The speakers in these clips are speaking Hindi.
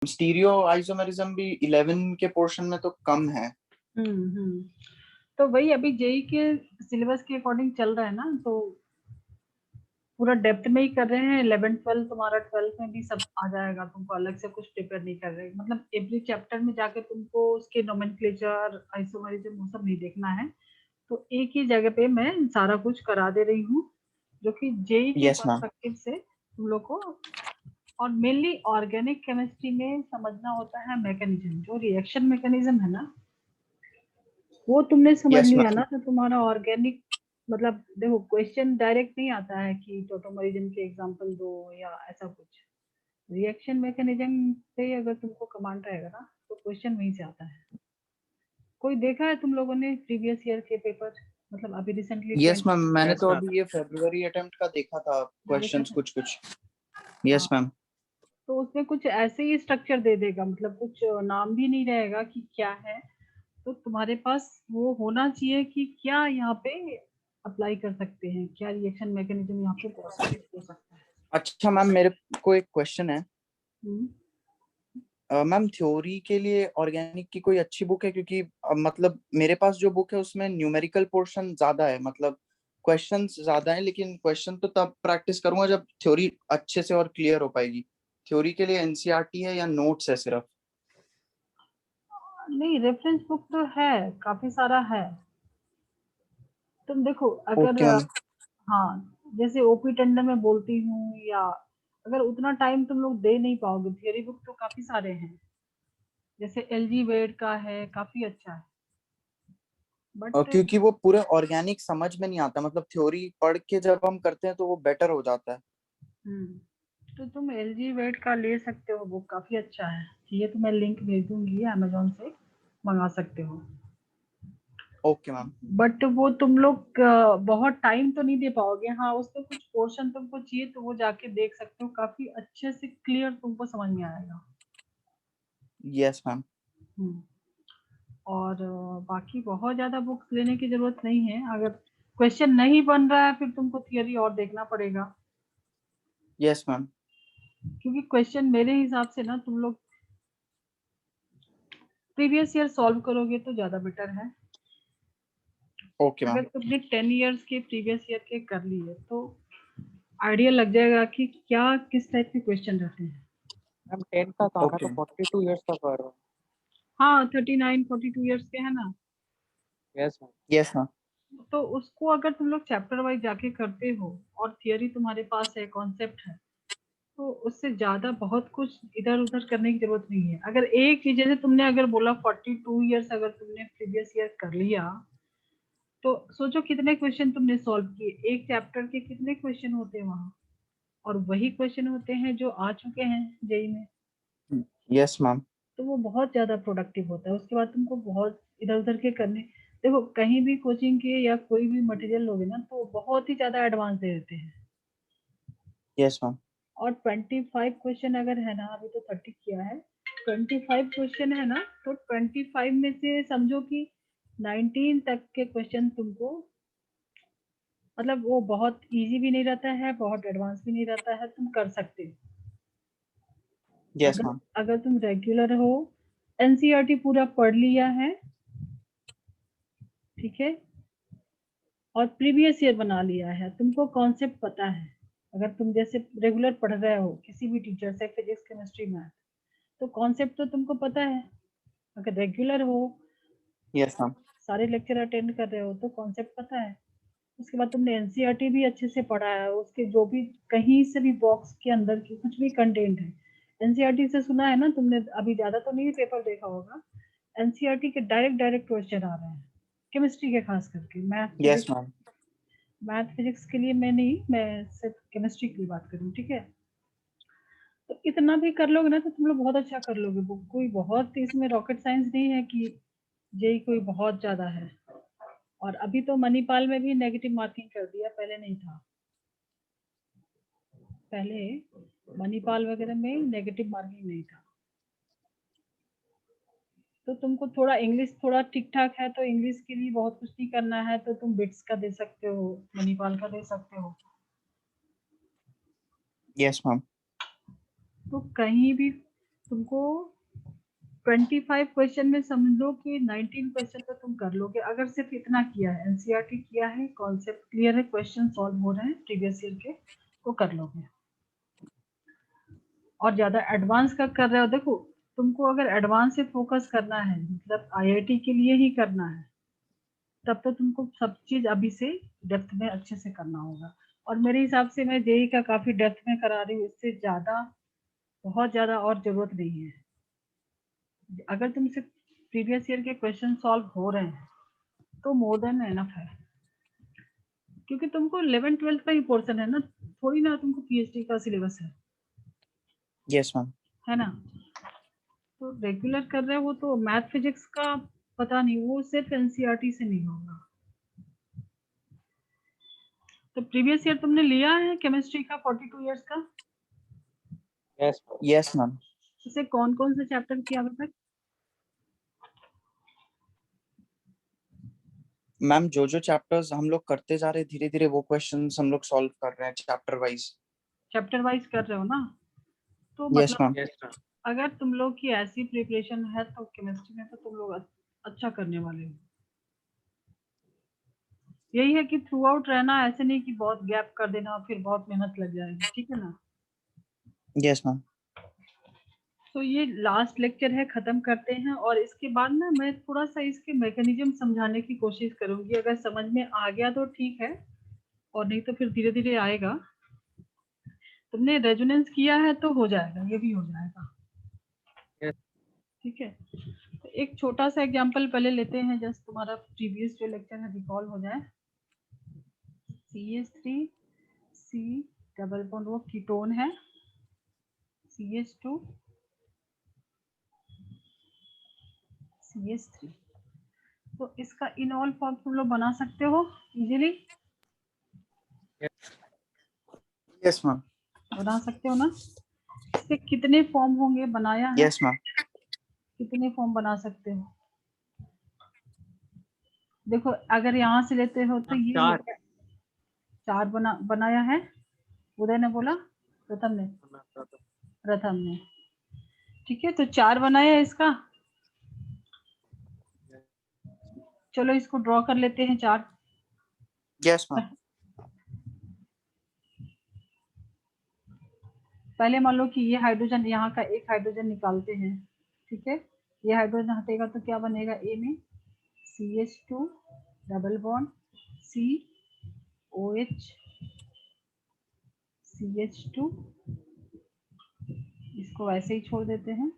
स्टीरियो आइसोमेरिज्म भी 11 के पोर्शन में तो कम है। हम्म। तो वही अभी जेई के सिलेबस के अकॉर्डिंग चल रहा है ना, तो पूरा डेप्थ में ही कर रहे हैं। 11th 12th तुम्हारा 12th में भी सब आ जाएगा, तुमको अलग से कुछ प्रिपेयर नहीं कर रहे, मतलब एवरी चैप्टर में जाके तुमको उसके नोमेनक्लेचर आइसोमेरिज्म वो सब नहीं देखना है। तो एक ही जगह पे मैं सारा कुछ करा दे रही हूँ, जो कि जेई के यस मैम। पर्सपेक्टिव से तुम लोग को। और मेनली ऑर्गेनिक केमिस्ट्री में समझना होता है मैकेनिज्म, जो रिएक्शन मैकेनिज्म है ना, वो तुमने समझ यस लिया मैम। ना तो तुम्हारा ऑर्गेनिक, मतलब देखो क्वेश्चन डायरेक्ट नहीं आता है कि टोटोमरिज्म के एग्जांपल दो या ऐसा कुछ। रिएक्शन मैकेनिज्म पे अगर तुमको कमांड रहेगा ना तो क्वेश्चन वहीं से आता है। कोई देखा है तुम लोगों ने प्रीवियस ईयर के पेपर, मतलब अभी रिसेंटली यस 20 मैम, मैंने यस तो मैम। अभी ये फरवरी अटेम्प्ट का देखा था, देखा क्वेश्चंस था? कुछ कुछ। हाँ, यस मैम। तो उसमें कुछ ऐसे ही स्ट्रक्चर दे देगा, मतलब कुछ नाम भी नहीं रहेगा कि क्या है। तो तुम्हारे पास वो होना चाहिए कि क्या यहाँ पे अप्लाई कर सकते हैं, क्या रिएक्शन मैकेनिज्म यहाँ पे पॉसिबल हो सकता है। अच्छा मैम, मेरे को एक क्वेश्चन है। हम्म। मैम थ्योरी के लिए ऑर्गेनिक की कोई अच्छी बुक है? क्योंकि मतलब मेरे पास जो बुक है उसमें न्यूमेरिकल पोर्शन ज्यादा है, मतलब क्वेश्चंस ज्यादा है, लेकिन क्वेश्चन तो तब प्रैक्टिस करूंगा जब थ्योरी अच्छे से और क्लियर हो पाएगी। थ्योरी के लिए एनसीईआरटी है या नोट्स है सिर्फ? नहीं, रेफरेंस बुक तो है, काफी सारा है। तुम देखो अगर ओके मैम। हाँ, जैसे ओपी टंडन में बोलती हूँ, या अगर उतना टाइम तुम लोग दे नहीं पाओगे, थियरी बुक तो काफी सारे हैं। जैसे एलजी वेड का है, काफी अच्छा है। बट क्योंकि वो पूरे ऑर्गेनिक समझ में नहीं आता, मतलब थ्योरी पढ़ के जब हम करते हैं तो वो बेटर हो जाता है। तो तुम एलजी वेड का ले सकते हो, बुक काफी अच्छा है। ये तो मैं लिंक भेज दूंगी, अमेजोन से मंगा सकते हो। Okay ma'am. बट वो तुम लोग बहुत टाइम तो नहीं दे पाओगे। हाँ, उसमें कुछ पोर्शन तुमको चाहिए तो वो जाके देख सकते हो, काफी अच्छे से क्लियर तुमको समझ में आएगा। Yes ma'am. हम्म। और बाकी बहुत ज्यादा बुक्स लेने की जरूरत नहीं है। अगर क्वेश्चन नहीं बन रहा है फिर तुमको थियरी और देखना पड़ेगा, यस मैम। क्योंकि क्वेश्चन मेरे हिसाब से ना तुम लोग प्रीवियस ईयर सॉल्व करोगे तो ज्यादा बेटर है। ओके अगर मैम। तुमने 10 इयर्स के प्रीवियस ईयर के कर लिए तो आइडिया लग जाएगा कि क्या किस टाइप के क्वेश्चन रहते हैं। मैम 10 का था, मैं ओके तो मैम। 42 इयर्स का कर रहा हूँ। हाँ, 39 42 इयर्स के है ना। Yes ma'am. Yes ma'am. तो उसको अगर तुम लोग चैप्टर वाइज जाके करते हो और थियरी तुम्हारे पास है, कॉन्सेप्ट है, तो उससे ज्यादा बहुत कुछ इधर उधर करने की जरूरत नहीं है। अगर एक चीज जैसे तुमने अगर बोला 42 इयर्स अगर तुमने प्रीवियस ईयर कर लिया, तो सोचो कितने क्वेश्चन तुमने सॉल्व किए, एक चैप्टर के कितने क्वेश्चन होते हैं वहां। और वही क्वेश्चन होते हैं जो आ चुके हैं जेई में। Yes ma'am. तो वो बहुत ज्यादा प्रोडक्टिव होता है। उसके बाद तुमको बहुत इधर उधर के करने, देखो कहीं भी कोचिंग के या कोई भी मटेरियल लोगे ना तो बहुत ही ज्यादा एडवांस दे देते हैं। Yes ma'am. और 25 क्वेश्चन अगर है ना, अभी तो 30 किया है, 25 क्वेश्चन है ना, तो 25 में से समझो कि 19 तक के क्वेश्चन तुमको, मतलब वो बहुत इजी भी नहीं रहता है, बहुत एडवांस भी नहीं रहता है, तुम कर सकते हो। यस अगर मैम। अगर तुम रेगुलर हो, एनसीईआरटी पूरा पढ़ लिया है, ठीक है, और प्रीवियस ईयर बना लिया है, तुमको कॉन्सेप्ट पता है, अगर तुम जैसे रेगुलर पढ़ रहे हो किसी भी टीचर से फिजिक्स केमिस्ट्री मैथ, तो कॉन्सेप्ट तो तुमको पता है। अगर रेगुलर हो, यस मैम। सारे लेक्चर अटेंड कर रहे हो, तो कॉन्सेप्ट पता है। उसके बाद तुमने एनसीईआरटी भी अच्छे से पढ़ा है, उसके जो भी कहीं से भी बॉक्स के अंदर की कुछ भी कंटेंट है, एनसीईआरटी से सुना है ना तुमने, अभी ज्यादा तो नहीं पेपर देखा होगा। एनसीईआरटी के डायरेक्ट डायरेक्ट क्वेश्चन आ रहे हैं, केमिस्ट्री के खास करके। Yes ma'am. मैथ फिजिक्स के लिए मैं नहीं, मैं सिर्फ केमिस्ट्री की बात करूँ, ठीक है। तो इतना भी कर लोगे ना तो तुम लोग बहुत अच्छा कर लोगे। वो कोई बहुत इसमें रॉकेट साइंस नहीं है कि जेई कोई बहुत ज्यादा है। और अभी तो मणिपाल में भी नेगेटिव मार्किंग कर दिया, पहले नहीं था। पहले मणिपाल वगैरह में नेगेटिव मार्किंग नहीं था। तो तुमको थोड़ा इंग्लिश थोड़ा ठीक ठाक है तो इंग्लिश के लिए बहुत कुछ नहीं करना है, तो तुम बिट्स का दे सकते हो, मणिपाल का दे सकते हो। Yes ma'am. तो कहीं भी तुमको 25 क्वेश्चन में समझ लो कि 19 क्वेश्चन तो तुम कर लोगे अगर सिर्फ इतना किया है, एनसीईआरटी किया है, कॉन्सेप्ट क्लियर है, क्वेश्चन सॉल्व हो रहे हैं प्रीवियस ईयर के, तो कर लोगे। और ज्यादा एडवांस का कर रहे हो, देखो तुमको अगर एडवांस से फोकस करना है, मतलब आईआईटी के लिए ही करना है, तब तो तुमको सब चीज अभी से डेप्थ में अच्छे से करना होगा। और मेरे हिसाब से मैं जेई का काफी डेप्थ में करा रही हूँ, इससे ज्यादा बहुत ज्यादा और जरूरत नहीं है। अगर तुमसे प्रीवियस ईयर के क्वेश्चन सॉल्व हो रहे हैं तो मोर देन एनफ है, क्योंकि तुमको 11th-12th का ही पोर्शन है ना, थोड़ी ना तुमको पीएचडी का सिलेबस यस मैम। है ना। तो रेगुलर कर रहे हो तो मैथ फिजिक्स का पता नहीं, वो सिर्फ एनसीईआरटी से नहीं होगा। तो प्रीवियस ईयर तुमने लिया है केमिस्ट्री का 42 इयर्स का? Yes yes ma'am. इसे कौन कौन से चैप्टर किया अभी तक? मैम जो चैप्टर्स हम लोग करते जा रहे हैं धीरे धीरे वो क्वेश्चंस हम लोग सॉल्व कर रहे हैं चैप्टर वाइज। चैप्टर वाइज कर रहे हो ना, तो यस मतलब मैम। Yes ma'am. अगर तुम लोग की ऐसी प्रिपरेशन है तो केमिस्ट्री में तो तुम लोग अच्छा करने वाले हो। यही है कि थ्रू आउट रहना, ऐसे नहीं कि बहुत गैप कर देना और फिर बहुत मेहनत लग जाएगी, ठीक है ना। Yes ma'am. तो ये लास्ट लेक्चर है, खत्म करते हैं, और इसके बाद ना मैं थोड़ा सा इसके मैकेनिज्म समझाने की कोशिश करूंगी। अगर समझ में आ गया तो ठीक है, और नहीं तो फिर धीरे धीरे आएगा। तुमने रेजोनेंस किया है तो हो जाएगा, ये भी हो जाएगा, यस ठीक है। तो एक छोटा सा एग्जांपल पहले लेते हैं, जस्ट तुम्हारा प्रीवियस जो लेक्चर है रिकॉल हो जाए। CH3C डबल बॉन्ड, वो कीटोन है। CH2 CH3, तो इसका इनऑल फॉर्म तुम लोग बना सकते हो इजीली, यस मैम। बना सकते हो ना। इसके कितने फॉर्म होंगे, बनाया है? Yes ma'am. कितने फॉर्म बना सकते हो? देखो अगर यहाँ से लेते हो तो ये हो 4 गया, 4 बनाया है। उदय ने बोला, प्रथम ने, ठीक है। तो 4 बनाया इसका, चलो इसको ड्रॉ कर लेते हैं 4। Yes ma'am. पहले मान लो कि ये हाइड्रोजन, यहाँ का एक हाइड्रोजन निकालते हैं, ठीक है। ये हाइड्रोजन हटेगा तो क्या बनेगा, ए में CH2 double bond COH CH2, इसको वैसे ही छोड़ देते हैं।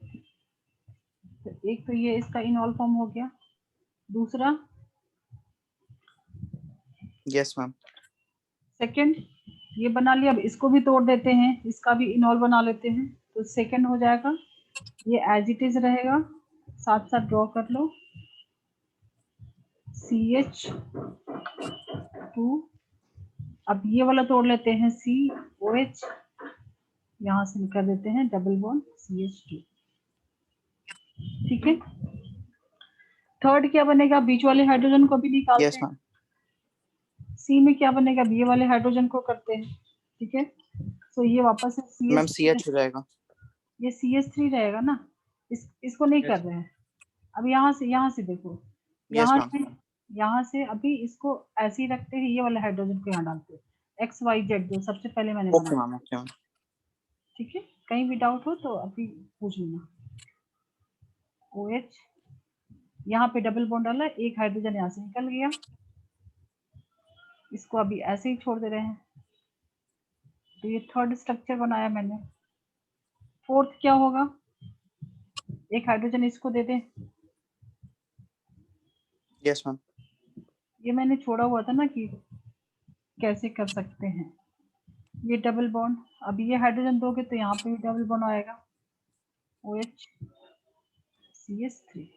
तो एक तो ये इसका इनऑल फॉर्म हो गया। दूसरा यस मैम। सेकंड, ये बना लिया। अब इसको भी तोड़ देते हैं, इसका भी इनऑल बना लेते हैं, तो सेकंड हो जाएगा। ये एज इट इज रहेगा, साथ साथ ड्रॉ कर लो। CH2, अब ये वाला तोड़ लेते हैं, COH, यहाँ से कर देते हैं डबल बॉन्ड CH2, ठीक है। थर्ड क्या बनेगा, बीच वाले हाइड्रोजन को भी निकालते यस हैं। मैम। सी में क्या बनेगा, बी वाले हाइड्रोजन को करते हैं, ठीक है। तो ये वापस से मैम CH3, CH हो जाएगा। ये CH3 रहेगा ना। इसको नहीं कर रहे हैं। अब यहाँ से देखो, यस यहाँ मैम। से यहाँ से अभी इसको ऐसे ही रखते हैं, ये वाले हाइड्रोजन को यहाँ डालते हैं, XYZ जो सबसे पहले मैंने ओके बनाया, मैम। Okay ma'am. ठीक है। कहीं भी डाउट हो तो अभी पूछ लेना। OH, यहाँ पे डबल बॉन्ड डाला, एक हाइड्रोजन यहाँ से निकल गया, इसको अभी ऐसे ही छोड़ दे रहे हैं। तो ये थर्ड स्ट्रक्चर बनाया मैंने। फोर्थ क्या होगा, एक हाइड्रोजन इसको दे दें। Yes ma'am. ये मैंने छोड़ा हुआ था ना कि कैसे कर सकते हैं। ये डबल बॉन्ड, अब ये हाइड्रोजन दोगे तो यहाँ पे भी डबल बॉन्ड आएगा, OH CH3।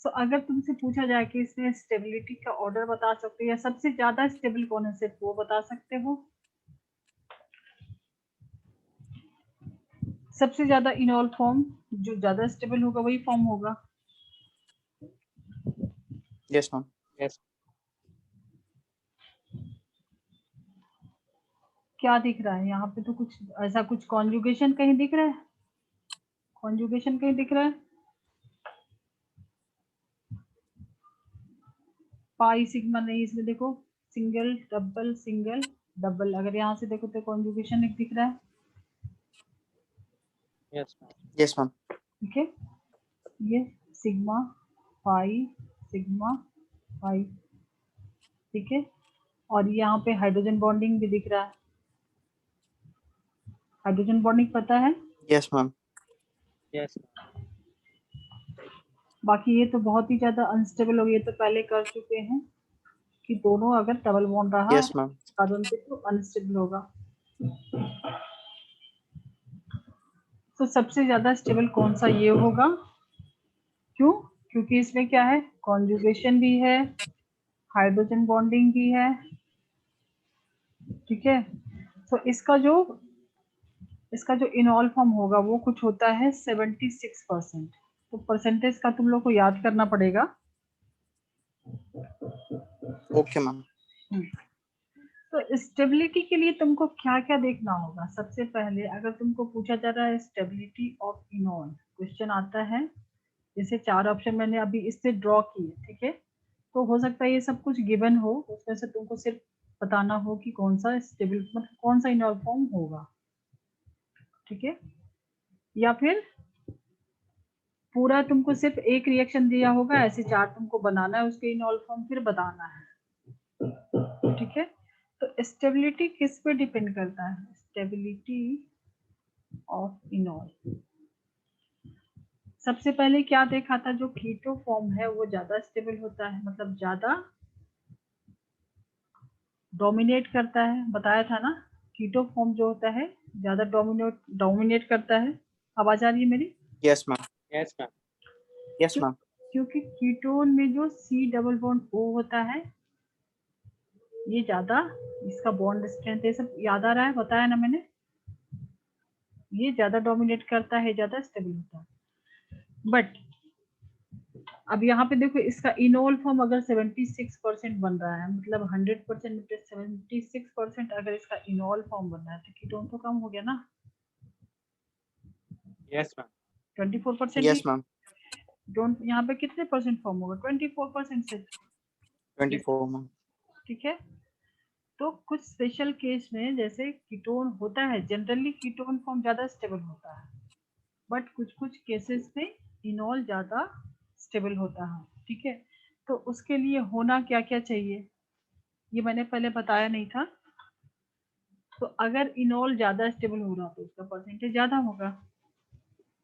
तो अगर तुमसे पूछा जाए कि इसमें स्टेबिलिटी का ऑर्डर बता सकते हो या सबसे ज्यादा स्टेबल कौन है, सिर्फ वो बता सकते हो। सबसे ज्यादा इनॉल फॉर्म जो ज्यादा स्टेबल होगा वही फॉर्म होगा। Yes ma'am. यस क्या दिख रहा है यहाँ पे? तो कुछ ऐसा कुछ कॉन्जुगेशन कहीं दिख रहा है? कॉन्जुगेशन कहीं दिख रहा है? पाई सिग्मा नहीं, इसमें देखो सिंगल डबल सिंगल डबल, अगर यहाँ से देखो तो कॉन्जुगेशन एक दिख रहा है। Yes, ma'am. Yes ma'am. ठीक है, ये सिग्मा पाई, ठीक है। और यहाँ पे हाइड्रोजन बॉन्डिंग भी दिख रहा है। हाइड्रोजन बॉन्डिंग पता है? Yes ma'am. Yes, बाकी ये तो बहुत ही ज्यादा अनस्टेबल हो गई, ये तो पहले कर चुके हैं कि दोनों अगर डबल बॉन्ड रहा यस मैम। कार्बन पे तो अनस्टेबल होगा। तो सबसे ज्यादा स्टेबल कौन सा ये होगा? क्यों? क्योंकि इसमें क्या है, कॉन्जुगेशन भी है, हाइड्रोजन बॉन्डिंग भी है, ठीक है। तो इसका जो इनॉल फॉर्म होगा वो कुछ होता है 76%। तो परसेंटेज का तुम लोग को याद करना पड़ेगा। Okay ma'am. तो स्टेबिलिटी के लिए तुमको क्या क्या देखना होगा? सबसे पहले अगर तुमको पूछा जा रहा है स्टेबिलिटी ऑफ इनॉल, क्वेश्चन आता है, जैसे 4 ऑप्शन मैंने अभी इससे ड्रॉ किए, ठीक है। तो हो सकता है ये सब कुछ गिवन हो, उसमें से तुमको सिर्फ बताना हो कि कौन सा स्टेबल मतलब कौन सा इनॉल फॉर्म होगा, ठीक है। या फिर पूरा तुमको सिर्फ एक रिएक्शन दिया होगा, ऐसे 4 तुमको बनाना है, उसके इनॉल फॉर्म फिर बताना है, ठीक है। तो स्टेबिलिटी किस पे डिपेंड करता है? स्टेबिलिटी ऑफ इनॉल, सबसे पहले क्या देखा था, जो कीटो फॉर्म है वो ज्यादा स्टेबल होता है, मतलब ज्यादा डोमिनेट करता है, बताया था ना। कीटो फॉर्म जो होता है ज्यादा डोमिनेट करता है। आवाज आ रही है मेरी? Yes ma'am. yes, ma'am. Yes ma'am. क्योंकि कीटोन में जो C डबल बॉन्ड O होता है, ये ज्यादा, इसका बॉन्ड स्ट्रेंथ ये सब याद आ रहा है, बताया ना मैंने, ये ज्यादा डोमिनेट करता है, ज्यादा स्टेबल होता है। बट अब यहाँ पे देखो, इसका इनोल फॉर्म अगर 76% बन रहा है, मतलब 100% में 76% अगर इसका इनोल फॉर्म बन रहा है, तो कीटोन तो कम हो गया ना, Yes, ma'am. 24% he. Yes ma'am. Don't, यहाँ पे कितने परसेंट फॉर्म होगा? 24% से, 24 मैम। ठीक है। तो कुछ स्पेशल केस में जैसे कीटोन होता है, जनरली कीटोन फॉर्म ज्यादा स्टेबल होता है, बट कुछ कुछ केसेस में इनॉल ज्यादा स्टेबल होता है, ठीक है। तो उसके लिए होना क्या क्या चाहिए, ये मैंने पहले बताया नहीं था। तो अगर इनॉल ज्यादा स्टेबल हो रहा तो उसका परसेंटेज ज्यादा होगा।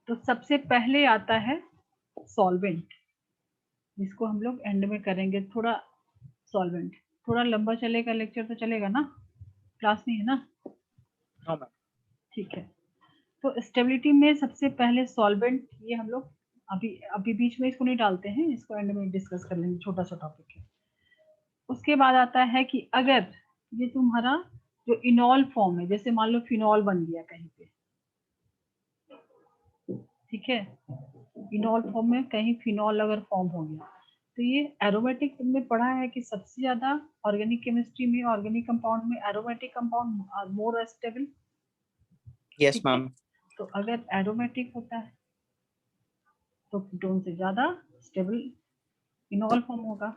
तो सबसे पहले आता है सॉल्वेंट, जिसको हम लोग एंड में करेंगे थोड़ा। सॉल्वेंट थोड़ा लंबा चलेगा, लेक्चर तो चलेगा ना, क्लास नहीं है ना, No, ma'am. ठीक है। तो स्टेबिलिटी में सबसे पहले सॉल्वेंट, ये हम लोग अभी अभी बीच में इसको नहीं डालते हैं, इसको एंड में डिस्कस कर लेंगे, छोटा सा टॉपिक है। उसके बाद आता है कि अगर ये तुम्हारा जो इनॉल फॉर्म है, जैसे मान लो फिनॉल बन गया कहीं पे, ठीक है, इनॉल फॉर्म में कहीं फिनॉल अगर फॉर्म हो गया, तो ये एरोमेटिक तुमने पढ़ा है कि सबसे ज्यादा ऑर्गेनिक केमिस्ट्री में, ऑर्गेनिक कंपाउंड में aromatic compound are more stable, yes ठीक है। मैम। तो अगर एरोमेटिक होता है तो कीटोन से ज्यादा स्टेबल इनॉल फॉर्म होगा।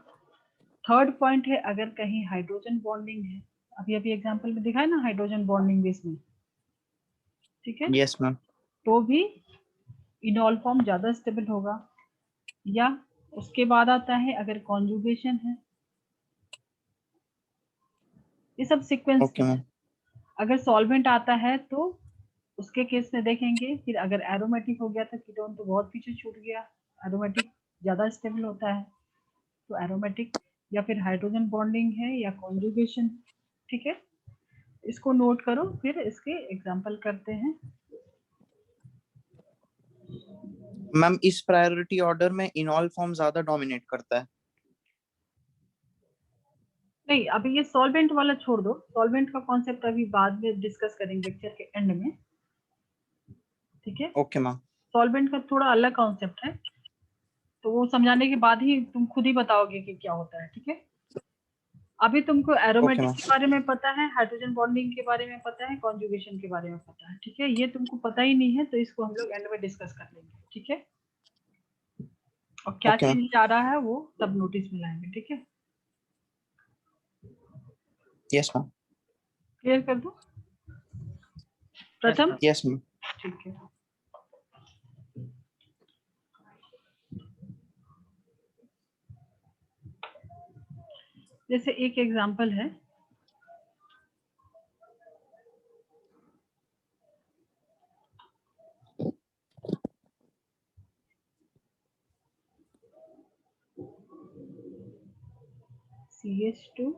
थर्ड पॉइंट है, अगर कहीं हाइड्रोजन बॉन्डिंग है, अभी अभी एग्जांपल में दिखाया ना हाइड्रोजन बॉन्डिंग बेस में, ठीक है, यस मैम। तो भी इनॉल फॉर्म ज्यादा स्टेबल होगा। या उसके बाद आता है अगर कॉन्जुगेशन है, ये सब सीक्वेंस ओके में है। मैम। अगर सॉल्वेंट आता है तो उसके केस में देखेंगे, फिर अगर एरोमेटिक हो गया तो कीटोन तो बहुत पीछे छूट गया, एरोमेटिक ज्यादा स्टेबल होता है, तो एरोमेटिक या फिर हाइड्रोजन बॉन्डिंग है या कॉन्जुगेशन, ठीक है। इसको नोट करो, फिर इसके एग्जांपल करते हैं। मैम इस प्रायोरिटी ऑर्डर में इनॉल फॉर्म ज्यादा डोमिनेट करता है? नहीं, अभी ये सॉल्वेंट वाला छोड़ दो, सॉल्वेंट का कॉन्सेप्ट अभी बाद में डिस्कस करेंगे लेक्चर के एंड में, ठीक है। Okay ma'am. सॉल्वेंट का थोड़ा अलग कॉन्सेप्ट है, तो वो समझाने के बाद ही तुम खुद ही बताओगे कि क्या होता है, ठीक है। अभी तुमको एरोमेटिक ma'am. के बारे में पता है, हाइड्रोजन बॉन्डिंग के बारे में पता है, कॉन्जुगेशन के बारे में पता है, ठीक है। ये तुमको पता ही नहीं है तो इसको हम लोग एंड में डिस्कस कर लेंगे, ठीक है। और क्या Okay, ma'am. चेंज आ रहा है वो तब नोटिस में लाएंगे, ठीक है। Yes, ma'am. क्लियर कर दो प्रथम? Yes, ma'am. ठीक है। जैसे एक एग्जांपल है, CH2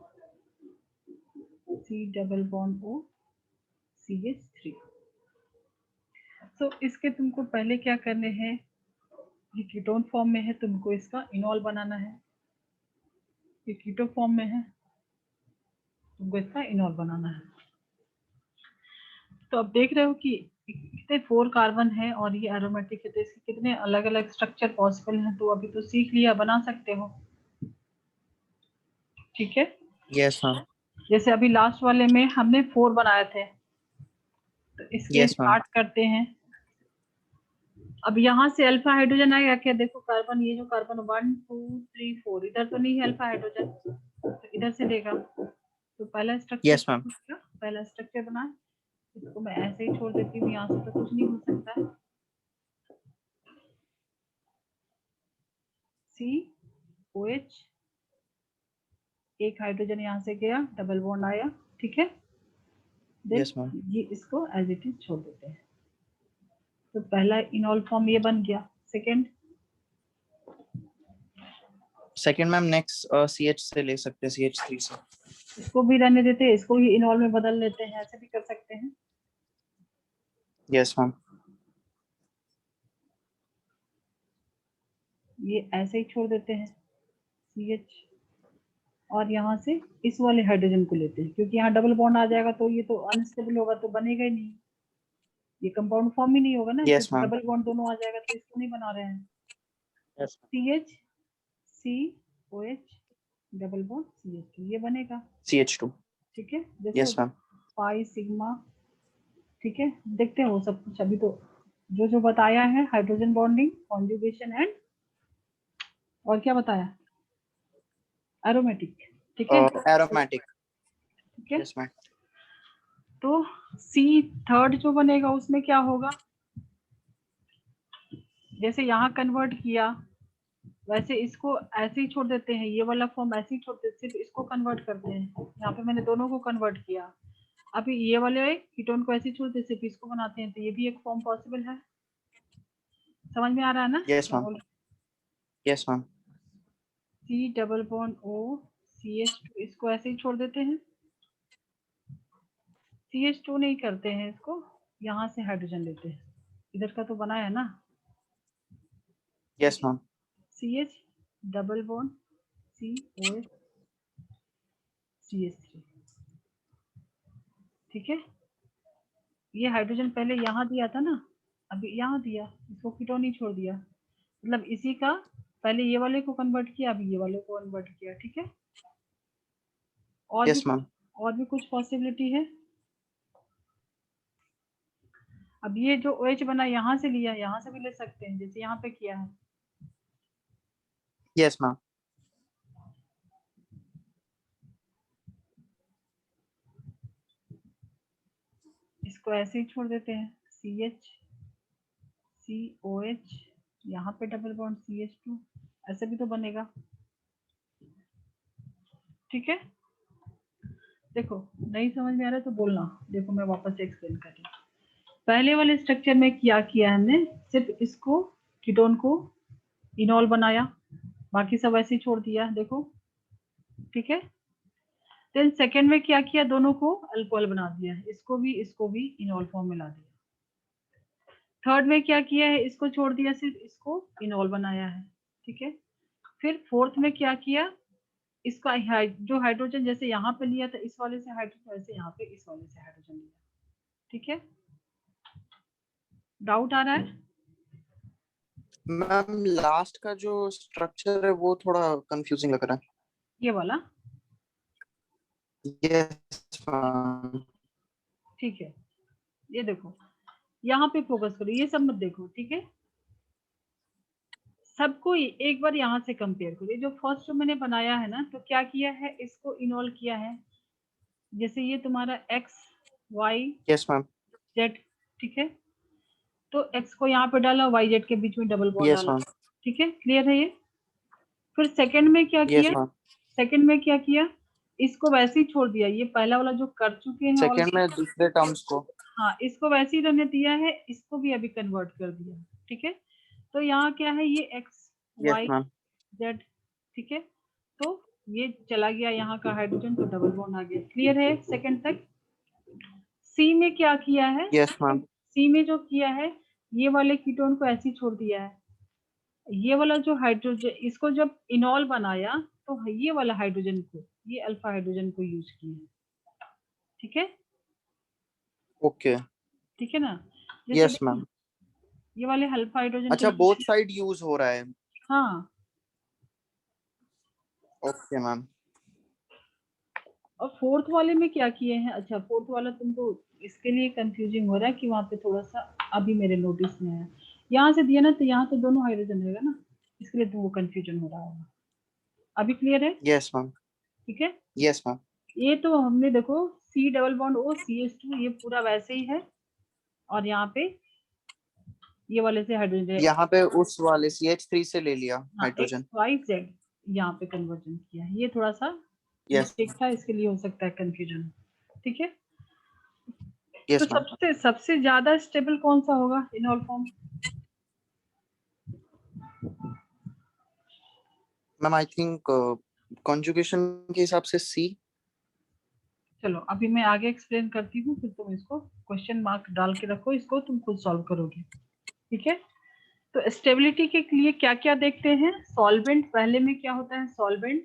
C double bond O CH3। तो इसके तुमको पहले क्या करने हैं, ये कीटोन फॉर्म में है, तुमको इसका इनॉल बनाना है। ये कीटो फॉर्म में है, तुमको इसका इनॉल बनाना है। तो अब देख रहे हो कि कितने 4 कार्बन है और ये एरोमेटिक है, तो इसके कितने अलग अलग स्ट्रक्चर पॉसिबल हैं। तो अभी तो सीख लिया, बना सकते हो, ठीक है। Yes, ma'am. जैसे अभी लास्ट वाले में हमने 4 बनाए थे, तो इसके Yes, ma'am. स्टार्ट करते हैं। अब यहाँ से अल्फा हाइड्रोजन आएगा क्या? देखो कार्बन, ये जो कार्बन 1 2 3 4 इधर तो नहीं है अल्फा हाइड्रोजन, तो इधर से देगा। तो पहला स्ट्रक्चर Yes, ma'am. पहला स्ट्रक्चर बना, इसको मैं ऐसे ही छोड़ देती हूँ, यहाँ से तो कुछ नहीं हो सकता है। COH, एक हाइड्रोजन यहाँ से गया, डबल बॉन्ड आया, ठीक है। Yes, ma'am. ये इसको एज इट इज छोड़ देते हैं। तो पहला इनॉल फॉर्म ये बन गया। Second Second, ma'am, next CH से ले सकते हैं, CH3 से. इसको भी रहने देते हैं, इसको ही इनॉल में बदल लेते हैं, ऐसे भी कर सकते हैं। Yes, ma'am. ये ऐसे ही छोड़ देते हैं CH, और यहाँ से इस वाले हाइड्रोजन को लेते हैं, क्योंकि यहाँ डबल बॉन्ड आ जाएगा तो ये तो अनस्टेबल होगा, तो बनेगा ही नहीं, ये कंपाउंड फॉर्म ही नहीं होगा ना, Yes, क्योंकि ma'am. डबल बॉन्ड दोनों आ जाएगा, तो इसको नहीं बना रहे हैं। Yes, CH COH double bond CH2 ये बनेगा, CH2. ठीक है। जैसे Yes, ma'am. पाई सिग्मा, ठीक है। देखते हैं वो सब कुछ, अभी तो जो जो बताया है, हाइड्रोजन बॉन्डिंग, कॉन्जुगेशन एंड और क्या बताया, एरोमेटिक, ठीक है। Aromatic. ठीक है, Yes, ma'am. तो C थर्ड जो बनेगा उसमें क्या होगा, जैसे यहाँ कन्वर्ट किया वैसे इसको ऐसे ही छोड़ देते हैं, ये वाला फॉर्म ऐसे ही छोड़ देते, सिर्फ इसको कन्वर्ट करते हैं। यहाँ पे मैंने दोनों को कन्वर्ट किया, अभी ये वाले कीटोन को ऐसे ही छोड़ते, सिर्फ इसको बनाते हैं, तो ये भी एक फॉर्म पॉसिबल है। समझ में आ रहा है ना? Yes, ma'am. Yes, ma'am. C double bond O CH2 इसको ऐसे ही छोड़ देते हैं, CH2 नहीं करते हैं इसको, यहाँ से हाइड्रोजन लेते हैं, इधर का तो बना है ना। Yes, ma'am. CH double bond COH CH3, ठीक है। ये हाइड्रोजन पहले यहाँ दिया था ना, अभी यहाँ दिया, इसको कीटोन ही छोड़ दिया, मतलब इसी का पहले ये वाले को कन्वर्ट किया, अभी ये वाले को कन्वर्ट किया, ठीक है। और Yes, ma'am. और भी कुछ पॉसिबिलिटी है। अब ये जो OH बना यहाँ से लिया, यहाँ से भी ले सकते हैं, जैसे यहाँ पे किया है। Yes, ma'am. इसको ऐसे ही छोड़ देते हैं, CH COH, यहाँ पे डबल बॉन्ड CH2, ऐसे भी तो बनेगा, ठीक है। देखो नहीं समझ में आ रहा तो बोलना, देखो मैं वापस से एक्सप्लेन कर रही हूँ। पहले वाले स्ट्रक्चर में क्या किया हमने, सिर्फ इसको कीटोन को इनॉल बनाया, बाकी सब ऐसे ही छोड़ दिया, देखो, ठीक है। देन सेकेंड में क्या किया, दोनों को अल्कोहल बना दिया, इसको भी इनॉल फॉर्म में ला दिया। थर्ड में क्या किया है, इसको छोड़ दिया, सिर्फ इसको इनॉल बनाया है, ठीक है। फिर फोर्थ में क्या किया, इसका जो हाइड्रोजन जैसे यहाँ पे लिया था इस वाले से हाइड्रोजन, वैसे यहाँ पे इस वाले से हाइड्रोजन लिया, ठीक है। डाउट आ रहा है? मैम लास्ट का जो स्ट्रक्चर है वो थोड़ा कंफ्यूजिंग लग रहा है. ये वाला यस मैम। ठीक है, ये देखो यहाँ पे फोकस करो, ये सब मत देखो, ठीक है। सबको एक बार यहाँ से कंपेयर करो। ये जो फर्स्ट जो मैंने बनाया है ना, तो क्या किया है, इसको इन्वॉल्व किया है। जैसे ये तुम्हारा x y yes ma'am. z, ठीक है। तो x को यहाँ पे डाला, y z के बीच में डबल बॉन्ड यस डाला, मैम। ठीक है, क्लियर है ये। फिर सेकंड में क्या यस किया, मैम। सेकंड में क्या किया, इसको वैसे ही छोड़ दिया। ये पहला वाला जो कर चुके हैं सेकंड ऑलरेडी, में दूसरे टर्म्स को। हाँ, इसको वैसे ही रहने दिया है, इसको भी अभी कन्वर्ट कर दिया, ठीक है। तो यहाँ क्या है, ये x yes y ma'am. z, ठीक है। तो ये चला गया यहाँ का हाइड्रोजन, तो डबल बॉन्ड आ गया, क्लियर है सेकंड तक। सी में क्या किया है, यस मैम। सी में जो किया है, ये वाले कीटोन को ऐसे ही छोड़ दिया है। ये वाला जो हाइड्रोजन, इसको जब इनॉल बनाया, तो ये वाला हाइड्रोजन को, ये अल्फा हाइड्रोजन को यूज किया, ठीक है, ओके। ठीक है ना। जैसे यस देखो, मैम। ये वाले अल्फा हाइड्रोजन को अच्छा, बोथ साइड यूज हो रहा है। हाँ। Okay ma'am. और फोर्थ वाले में क्या किए हैं, अच्छा फोर्थ वाला तुमको इसके लिए कंफ्यूजिंग हो रहा है कि वहां पे थोड़ा सा अभी मेरे नोटिस में है, यहाँ से दिया ना, तो यहाँ तो दोनों हाइड्रोजन रहेगा ना, इसके लिए तुमको कंफ्यूजन हो रहा होगा। अभी क्लियर है, यस मैम। ठीक है। Yes ma'am. ये तो हमने देखो C double bond O C H two, ये पूरा वैसे ही है। और यहाँ पे ये वाले से हाइड्रोजन, यहाँ पे उस वाले CH3 से ले लिया हाँ, एक्स हाइड्रोजन। वाई जेड यहाँ पे कन्वर्जन किया है। ये थोड़ा सा यस। मिस्टेक था, इसके लिए हो सकता है कंफ्यूजन, ठीक है। तो यस मैम। सबसे सबसे ज्यादा स्टेबल कौन सा होगा इनॉल form? Ma'am I think conjugation के हिसाब से C। चलो अभी मैं आगे एक्सप्लेन करती हूँ, फिर तुम इसको क्वेश्चन मार्क डाल के रखो, इसको तुम खुद सॉल्व करोगे, ठीक है। तो स्टेबिलिटी के लिए क्या क्या देखते हैं, सॉल्वेंट, पहले में क्या होता है सॉल्वेंट,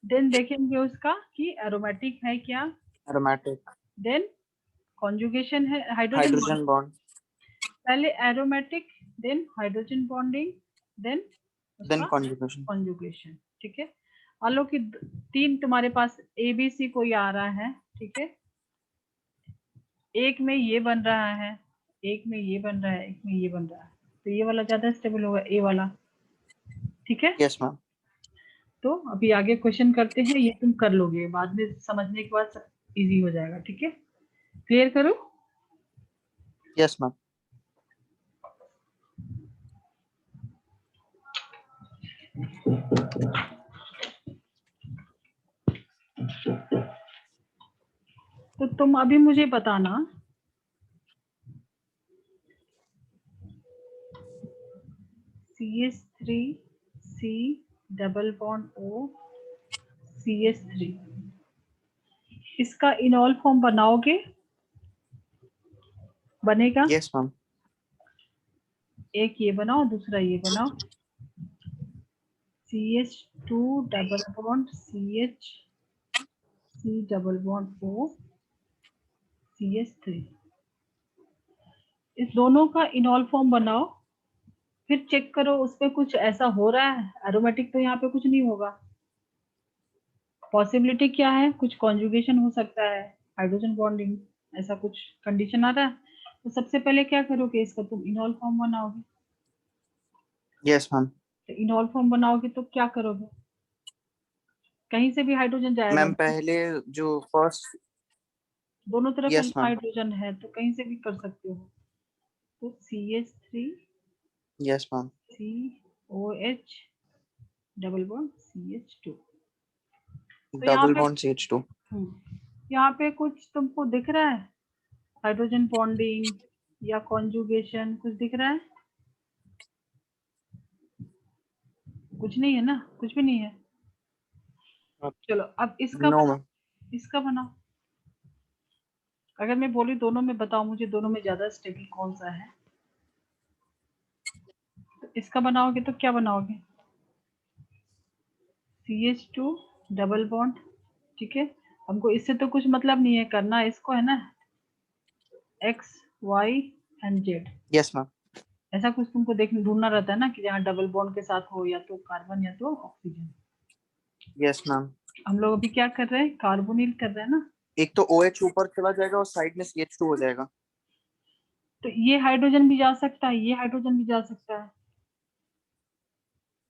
देन देखेंगे उसका कि एरोमेटिक है क्या, एरोमेटिक। देन कॉन्जुगेशन है, हाइड्रोजन बॉन्ड, हाइड्रोजन बॉन्ड। पहले aromatic, then hydrogen bonding, then then उसका कॉन्जुगेशन। कॉन्जुगेशन, ठीक है। मान लो कि तीन तुम्हारे पास ABC कोई आ रहा है, ठीक है, एक में ये बन रहा है, एक में ये बन रहा है, एक में ये बन रहा है, तो ये वाला ज्यादा स्टेबल होगा, ए वाला, ठीक है। Yes ma'am. तो अभी आगे क्वेश्चन करते हैं, ये तुम कर लोगे, बाद में समझने के बाद सब इजी हो जाएगा, ठीक है। क्लियर करो। Yes ma'am. तो तुम अभी मुझे बताना, CH3 C double bond O CH3, इसका इनॉल फॉर्म बनाओगे, बनेगा। Yes ma'am. एक ये बनाओ, दूसरा ये बनाओ, CH2 double bond CH C double bond O CH3, इस दोनों का इनॉल फॉर्म बनाओ, फिर चेक करो उसपे कुछ ऐसा हो रहा है, एरोमेटिक तो यहाँ पे कुछ नहीं होगा, पॉसिबिलिटी क्या है, कुछ कॉन्जुगेशन हो सकता है, हाइड्रोजन बॉन्डिंग, ऐसा कुछ कंडीशन आ रहा है। तो सबसे पहले क्या करोगे, इसका तुम इनॉल फॉर्म बनाओगे। Yes ma'am. तो इनॉल फॉर्म बनाओगे तो क्या करोगे, कहीं से भी हाइड्रोजन जाएगा, मैम पहले जो फर्स्ट। दोनों तरफ यस अल्फा मैम। हाइड्रोजन है, तो कहीं से भी कर सकते हो। तो CH3 yes ma'am. COH double bond CH2, तो यहाँ डबल पे बॉन्ड CH2। यहाँ पे कुछ तुमको दिख रहा है, हाइड्रोजन बॉन्डिंग या कॉन्जुगेशन कुछ दिख रहा है? कुछ नहीं है ना, कुछ भी नहीं है। चलो अब इसका नो बनाओ, मैम। इसका बनाओ। अगर मैं बोली दोनों में बताओ मुझे, दोनों में ज्यादा स्टेबल कौन सा है, तो इसका बनाओगे तो क्या बनाओगे, CH2 डबल बॉन्ड, ठीक है। हमको इससे तो कुछ मतलब नहीं है, करना इसको है ना, X Y and Z, yes ma'am. ऐसा कुछ तुमको देखने ढूंढना रहता है ना, कि जहाँ डबल बॉन्ड के साथ हो या तो कार्बन या तो ऑक्सीजन। Yes ma'am. हम लोग अभी क्या कर रहे हैं, कार्बोनिल कर रहे हैं ना। एक तो OH ऊपर चला जाएगा और साइड में CH2 हो जाएगा। तो ये हाइड्रोजन भी जा सकता है, ये हाइड्रोजन भी जा सकता है।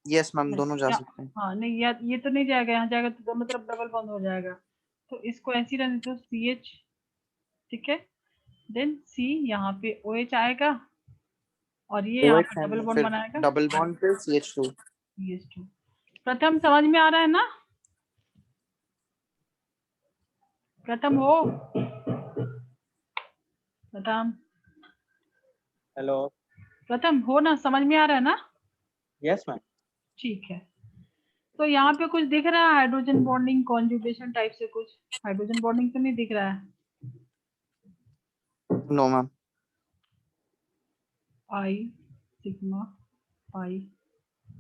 यस मैम, दोनों जा या सकते हैं। हाँ नहीं, या ये तो नहीं जाएगा, यहाँ जाएगा तो दोनों तरफ डबल बॉन्ड हो जाएगा। तो इसको ऐसे ही रहने दो, CH, ठीक है। देन C यहाँ पे OH आएगा और ये यहाँ OH पे डबल एंड बॉन्ड फिर बनाएगा डबल बॉन्ड पे CH2। CH2। प्रथम समझ में आ रहा है ना? प्रथम हो, प्रथम हेलो। प्रथम हो ना, समझ में आ रहा है ना? Yes ma'am. ठीक है। तो यहाँ पे कुछ दिख रहा है हाइड्रोजन बॉन्डिंग कॉन्जुगेशन टाइप से? कुछ हाइड्रोजन बॉन्डिंग तो नहीं दिख रहा है। No ma'am. आई सिग्मा पाई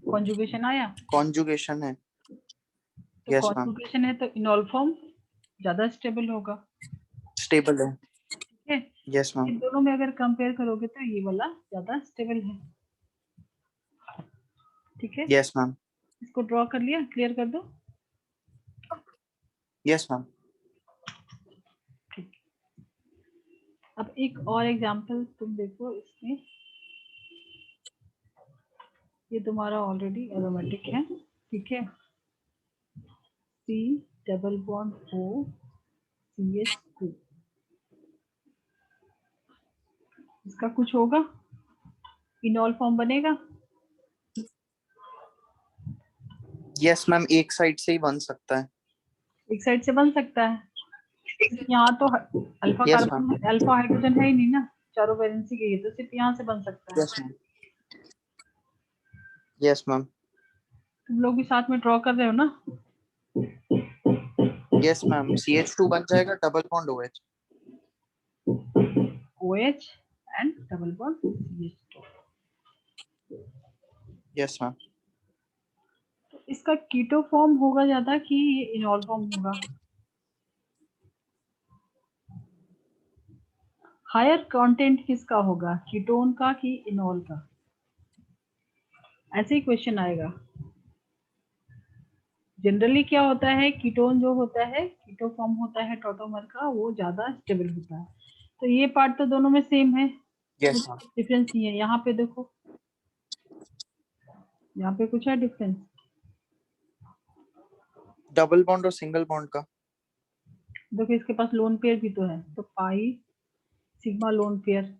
कॉन्जुगेशन आया। कॉन्जुगेशन है। तो यस मैम, कॉन्जुगेशन है तो इनॉल फॉर्म ज्यादा स्टेबल होगा, स्टेबल है। ठीक है। Yes ma'am. इन दोनों में अगर कंपेयर करोगे तो ये वाला ज्यादा स्टेबल है, ठीक है। Yes ma'am. इसको ड्रॉ कर लिया, क्लियर कर दो। Yes ma'am. ठीक। अब एक और एग्जांपल तुम देखो इसमें, ये तुम्हारा ऑलरेडी एरोमेटिक है, ठीक है। C double bond O CH2, इसका कुछ होगा, इनॉल फॉर्म बनेगा। यस मैम, एक साइड से ही बन सकता है। एक साइड से बन सकता है, यहाँ तो alpha yes ma'am. Carbon alpha hydrogen है ही नहीं ना, चारों वैलेंसी के, ये तो सिर्फ यहाँ से बन सकता है। Yes ma'am. Yes ma'am. तुम लोग भी साथ में ड्रॉ कर रहे हो ना। यस मैम, CH2 बन जाएगा, double bond OH। OH and double bond CH2। Yes ma'am. तो इसका कीटो फॉर्म होगा ज्यादा कि ये इनॉल फॉर्म होगा? हायर कंटेंट किसका होगा, कीटोन का कि इनॉल का? ऐसे ही क्वेश्चन आएगा। जनरली क्या होता है, कीटोन जो होता है, कीटो फॉर्म होता है टॉटोमर का, वो ज्यादा स्टेबल होता है। तो ये पार्ट तो दोनों में सेम है, यस मैम। डिफरेंस नहीं है। यहाँ पे देखो, यहाँ पे कुछ है डिफरेंस। डबल बॉन्ड और सिंगल बॉन्ड का। देखो इसके पास लोन पेयर भी तो है, तो पाई सिग्मा लोन पेयर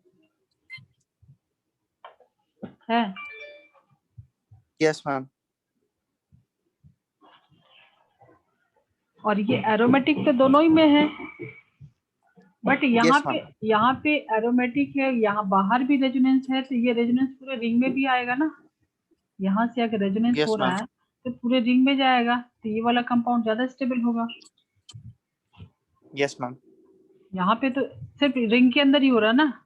है। Yes ma'am. और ये एरोमेटिक तो दोनों ही में है, बट यस मैम। यहाँ पे एरोमेटिक है, यहाँ बाहर भी रेजोनेंस है, तो ये रेजोनेंस पूरे रिंग में भी आएगा ना। यहाँ से अगर रेजोनेंस हो यस रहा मैम। है तो पूरे रिंग में जाएगा, तो ये वाला कंपाउंड ज्यादा स्टेबल होगा। Yes ma'am. यहाँ पे तो सिर्फ रिंग के अंदर ही हो रहा है ना,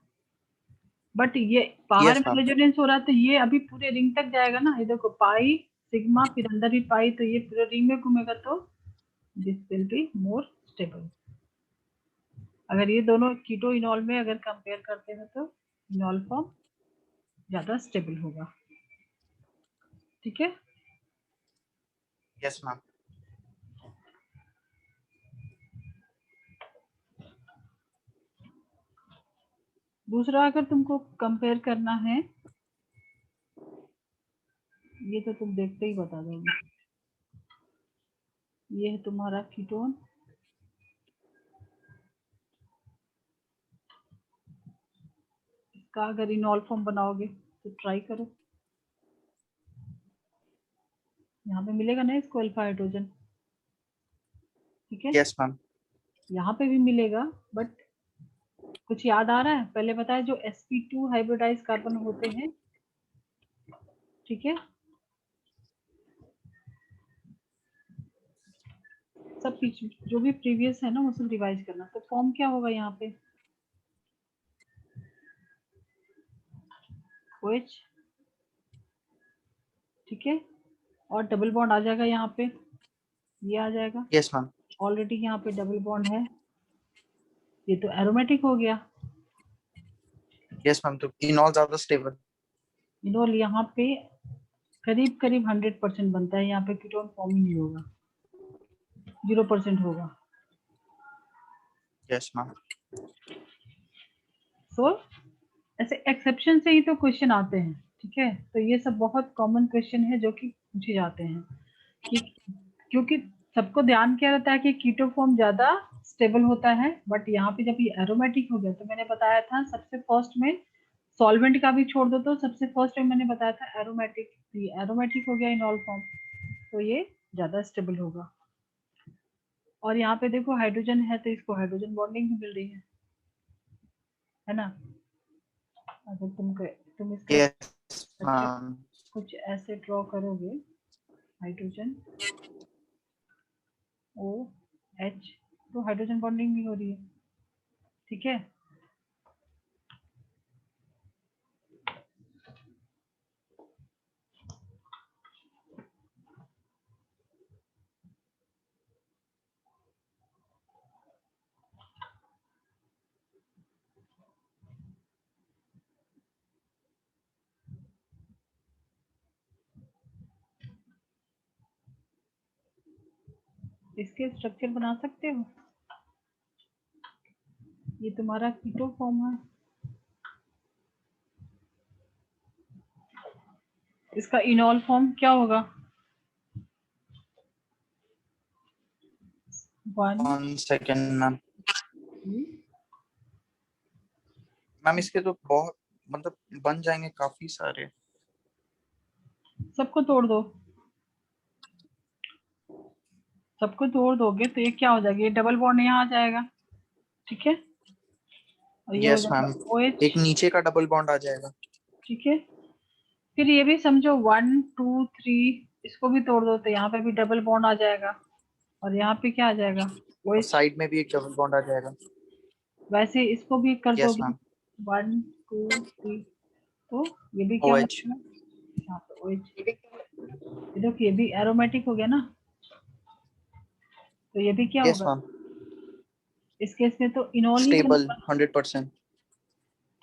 बट ये बाहर यस में मैम। रेजोनेंस हो रहा है, तो ये अभी पूरे रिंग तक जाएगा ना। ये देखो पाई सिग्मा फिर अंदर भी पाई, तो ये पूरे रिंग में घूमेगा, तो this will be more stable. अगर ये दोनों कीटो इनॉल में अगर कंपेयर करते हैं तो इनॉल फॉर्म ज्यादा स्टेबल होगा, ठीक है। Yes ma'am. दूसरा अगर तुमको कंपेयर करना है, ये तो तुम देखते ही बता दोगे। ये है तुम्हारा कीटोन, इसका अगर इनॉल फॉर्म बनाओगे तो ट्राई करो, यहाँ पे मिलेगा ना इसको अल्फा हाइड्रोजन, ठीक है। Yes ma'am. यहाँ पे भी मिलेगा, बट कुछ याद आ रहा है? पहले बताया जो sp2 हाइब्रिडाइज कार्बन होते हैं, ठीक है। सब जो भी प्रीवियस है ना वो सब रिवाइज करना। तो फॉर्म क्या होगा यहाँ पे, OH, ठीक है। और डबल बॉन्ड आ जाएगा यहाँ पे, ये आ जाएगा। Yes ma'am. ऑलरेडी यहाँ पे डबल बॉन्ड है, ये तो एरोमेटिक हो गया। यस मैम, तो इनॉल ज्यादा स्टेबल। इनॉल यहाँ पे करीब करीब 100% बनता है, यहाँ पे कीटोन फॉर्म ही नहीं होगा। 0% होगा। Yes ma'am. सो ऐसे एक्सेप्शन से ही तो क्वेश्चन आते हैं, ठीक है। तो ये सब बहुत कॉमन क्वेश्चन है जो कि पूछे जाते हैं कि क्योंकि सबको ध्यान क्या रहता है कि कीटो फॉर्म ज्यादा स्टेबल होता है, बट यहाँ पे जब ये एरोमेटिक हो गया तो मैंने बताया था सबसे फर्स्ट में सॉल्वेंट का भी छोड़ दो तो सबसे फर्स्ट में मैंने बताया था एरोमेटिक, ये एरोमेटिक हो गया इनॉल फॉर्म, तो ये ज्यादा स्टेबल होगा। और यहाँ पे देखो हाइड्रोजन है तो इसको हाइड्रोजन बॉन्डिंग भी मिल रही है ना। अगर तुम इसका यस स्ट्रक्चर मैम। कुछ ऐसे ड्रॉ करोगे, हाइड्रोजन ओ एच, तो हाइड्रोजन बॉन्डिंग भी हो रही है, ठीक है। इसके स्ट्रक्चर बना सकते हो, ये तुम्हारा कीटो फॉर्म है, इसका इनॉल फॉर्म क्या होगा, 1 1 सेकेंड मैम। मैम इसके तो बहुत मतलब बन जाएंगे काफी सारे। सबको तोड़ दो, सबको तोड़ दोगे तो ये क्या हो जाएगा, ये डबल बॉन्ड यहाँ आ जाएगा, ठीक है। और ये हो यस जाएगा मैम। OH, एक नीचे का डबल बॉन्ड आ जाएगा। ठीक है। फिर ये भी समझो 1 2 3, इसको भी तोड़ दो तो यहाँ पे भी डबल बॉन्ड आ जाएगा और यहाँ पे क्या आ जाएगा और OH। साइड में भी एक डबल बॉन्ड आ जाएगा। वैसे इसको भी कर यस दोगे मैम। 1 2 3, तो ये भी क्या हो OH। जाएगा, यहाँ पे OH। ये देखो ये भी एरोमेटिक हो गया ना, तो ये भी क्या यस होगा, मैम। इस केस में तो इनॉल ही स्टेबल बनेगा, 100%।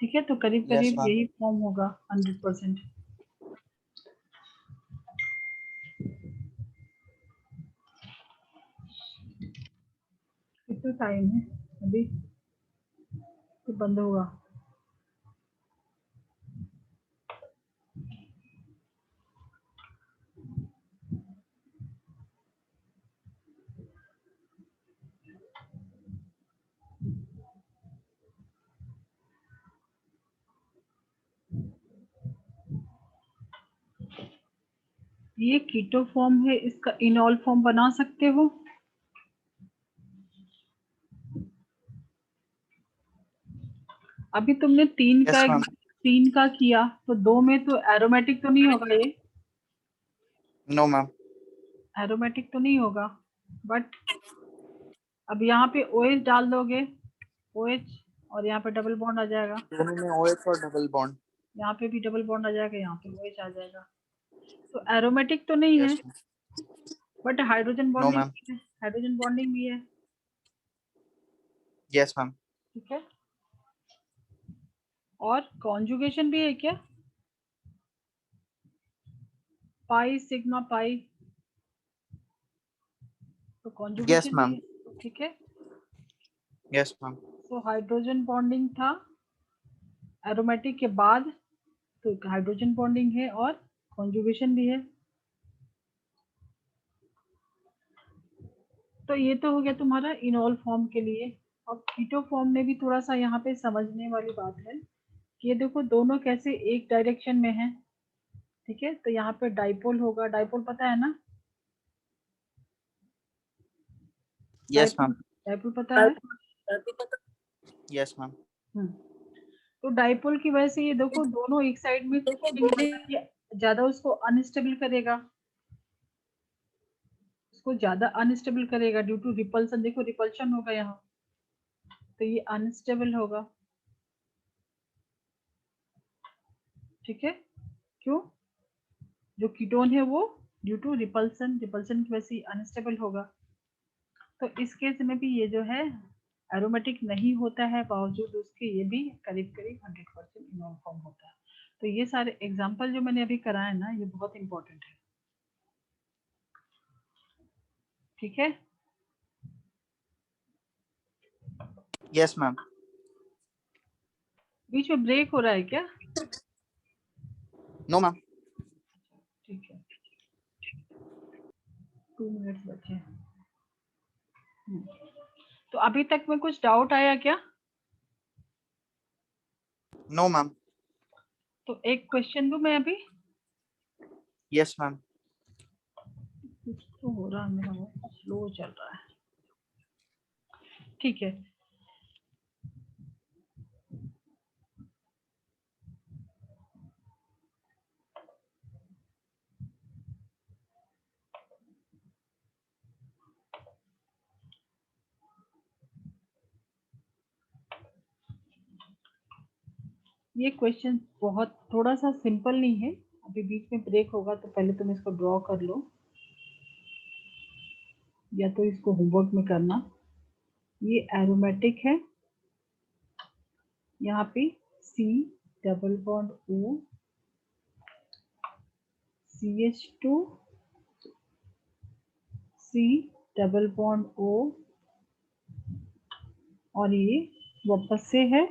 ठीक है। तो करीब यस करीब मैम। यही फॉर्म होगा 100%। कितना टाइम है अभी, तो बंद होगा। ये कीटो फॉर्म है, इसका इनॉल फॉर्म बना सकते हो, अभी तुमने यस मैम। 3 का किया तो 2 में तो एरोमेटिक तो नहीं होगा, ये नो मैम। एरोमेटिक तो नहीं होगा, बट अब यहाँ पे OH डाल दोगे, OH, और यहाँ पे डबल बॉन्ड आ जाएगा, दोनों में OH और डबल बॉन्ड। यहाँ पे भी डबल बॉन्ड आ जाएगा, यहाँ पे OH आ जाएगा। तो एरोमेटिक तो नहीं है, yes ma'am. But hydrogen no bonding ma'am. भी है, हाइड्रोजन बॉन्डिंग भी है, यस मैम। ठीक है। और कॉन्जुगेशन भी है क्या, पाई सिग्मा पाई, तो यस कॉन्जुगेशन भी मैम। है, ठीक है। Yes ma'am. तो हाइड्रोजन बॉन्डिंग था एरोमेटिक के बाद, तो हाइड्रोजन बॉन्डिंग है और कॉन्जुगेशन भी है। तो ये तो हो गया तुम्हारा इनॉल फॉर्म के लिए। अब कीटो फॉर्म में भी थोड़ा सा यहाँ पे समझने वाली बात है कि ये देखो दोनों कैसे एक डायरेक्शन में है, ठीक है। तो यहाँ पे डाइपोल होगा, डाइपोल पता है ना, यस डाइपोल मैम। डाइपोल पता है। Yes ma'am. हम्म, तो डाइपोल की वजह से ये देखो दोनों एक साइड में ज्यादा उसको अनस्टेबल करेगा, उसको ज्यादा अनस्टेबल करेगा ड्यू टू रिपल्सन, देखो रिपल्शन होगा यहाँ, तो ये अनस्टेबल होगा, ठीक है। क्यों, जो कीटोन है वो ड्यू टू रिपल्सन, रिपल्सन की वजह से अनस्टेबल होगा। तो इस केस में भी ये जो है एरोमेटिक नहीं होता है, बावजूद उसके ये भी करीब करीब 100% इनॉल फॉर्म होता है। तो ये सारे एग्जांपल जो मैंने अभी कराए ना, ये बहुत इंपॉर्टेंट है, ठीक है। Yes ma'am. बीच में ब्रेक हो रहा है क्या? No ma'am. ठीक है, 2 मिनट्स बचे हैं। तो अभी तक में कुछ डाउट आया क्या? No ma'am. तो एक क्वेश्चन दूं मैं अभी? Yes ma'am. कुछ तो हो रहा है, मेरा स्लो चल रहा है। ठीक है, ये क्वेश्चन बहुत थोड़ा सा सिंपल नहीं है। अभी बीच में ब्रेक होगा तो पहले तुम इसको ड्रॉ कर लो, या तो इसको होमवर्क में करना। ये एरोमेटिक है, यहाँ पे C double bond O CH2 C double bond O, और ये वापस से है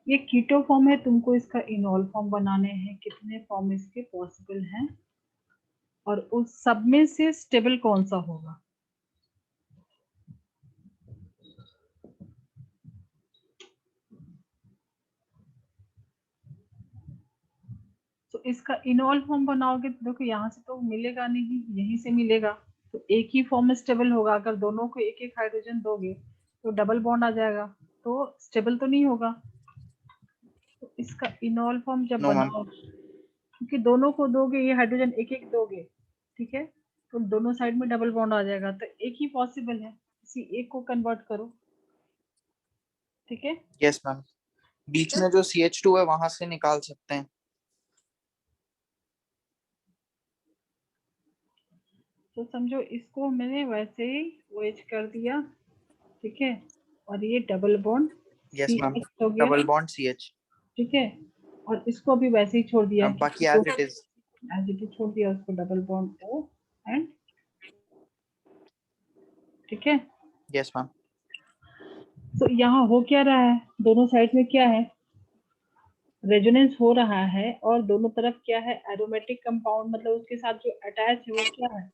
ये कीटो फॉर्म है। तुमको इसका इनॉल फॉर्म बनाने हैं, कितने फॉर्म इसके पॉसिबल हैं और उस सब में से स्टेबल कौन सा होगा। तो इसका इनॉल फॉर्म बनाओगे तो देखो यहाँ से तो मिलेगा नहीं, यहीं से मिलेगा। तो एक ही फॉर्म स्टेबल होगा। अगर दोनों को एक एक हाइड्रोजन दोगे तो डबल बॉन्ड आ जाएगा, तो स्टेबल तो नहीं होगा। तो इसका इनॉल फॉर्म जब नो मैम। बनाओ, क्योंकि दोनों को दोगे, ये हाइड्रोजन एक एक दोगे, ठीक है, तो दोनों साइड में डबल बॉन्ड आ जाएगा। तो एक ही पॉसिबल है, किसी एक को कन्वर्ट करो, ठीक है। Yes ma'am. बीच में जो CH2 है वहां से निकाल सकते हैं। तो समझो इसको मैंने वैसे ही OH कर दिया, ठीक है, और ये double bond yes ma'am. CH हो गया, डबल बॉन्ड CH। ठीक है, और इसको भी वैसे ही छोड़ दिया, बाकी as it is. As it is छोड़ दिया उसको, डबल बॉन्ड O एंड, ठीक है। Yes ma'am. तो यहाँ हो क्या रहा है, दोनों साइड में क्या है, रेजोनेंस हो रहा है, और दोनों तरफ क्या है, एरोमेटिक कंपाउंड, मतलब उसके साथ जो अटैच है वो क्या है,